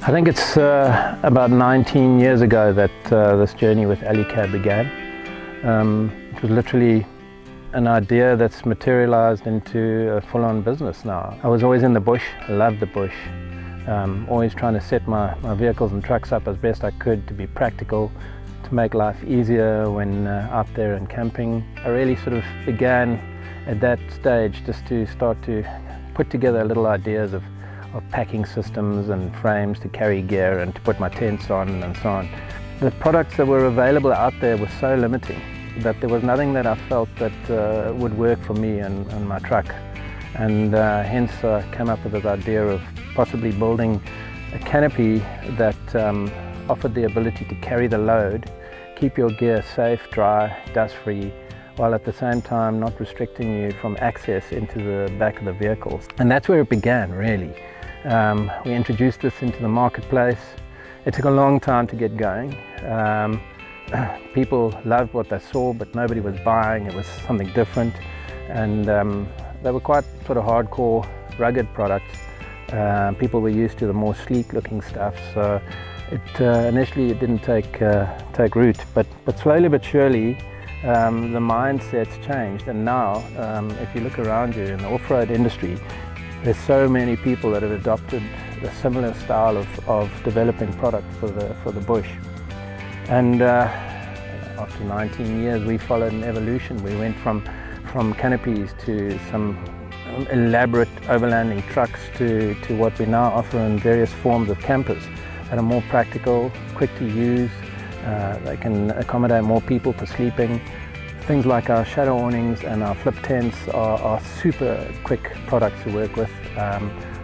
I think it's about 19 years ago that this journey with Alu-Cab began. It was literally an idea that's materialized into a full-on business now. I was always in the bush, I loved the bush, always trying to set my vehicles and trucks up as best I could to be practical, to make life easier when out there and camping. I really sort of began at that stage just to start to put together little ideas of packing systems and frames to carry gear and to put my tents on and so on. The products that were available out there were so limiting that there was nothing that I felt that would work for me and my truck. And hence I came up with this idea of possibly building a canopy that offered the ability to carry the load, keep your gear safe, dry, dust-free, while at the same time not restricting you from access into the back of the vehicles. And that's where it began, really. We introduced this into the marketplace. It took a long time to get going. People loved what they saw, but nobody was buying. It was something different, and they were quite sort of hardcore, rugged products. People were used to the more sleek-looking stuff, so initially it didn't take root. But slowly but surely, the mindset's changed, and now, if you look around you in the off-road industry, there's so many people that have adopted a similar style of developing products for the bush. And after 19 years, we followed an evolution. We went from canopies to some elaborate overlanding trucks to what we now offer in various forms of campers that are more practical, quick to use. They can accommodate more people for sleeping. Things like our shadow awnings and our flip tents are super quick products to work with,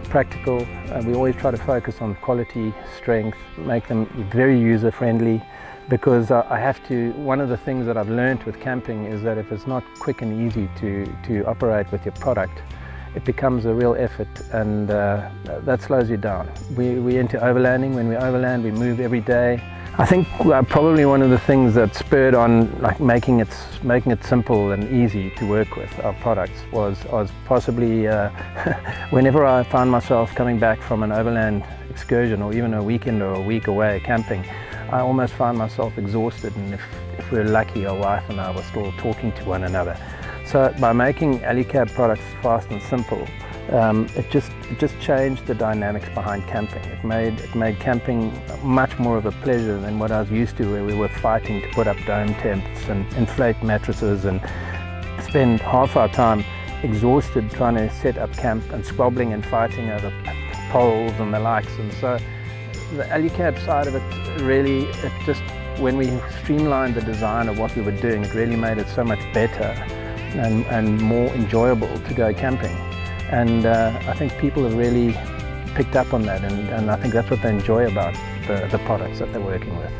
practical. We always try to focus on quality, strength, make them very user-friendly, because one of the things that I've learned with camping is that if it's not quick and easy to operate with your product, it becomes a real effort, and that slows you down. We're into overlanding. When we overland, we move every day. I think probably one of the things that spurred on making it simple and easy to work with our products was possibly whenever I found myself coming back from an overland excursion, or even a weekend or a week away camping, I almost found myself exhausted, and if we were lucky, our wife and I were still talking to one another. So by making Alu-Cab products fast and simple, it just changed the dynamics behind camping. It made camping much more of a pleasure than what I was used to, where we were fighting to put up dome tents and inflate mattresses and spend half our time exhausted trying to set up camp and squabbling and fighting over poles and the likes. And so the Alu-Cab side of it really, when we streamlined the design of what we were doing, it really made it so much better and more enjoyable to go camping. And I think people have really picked up on that, and I think that's what they enjoy about the products that they're working with.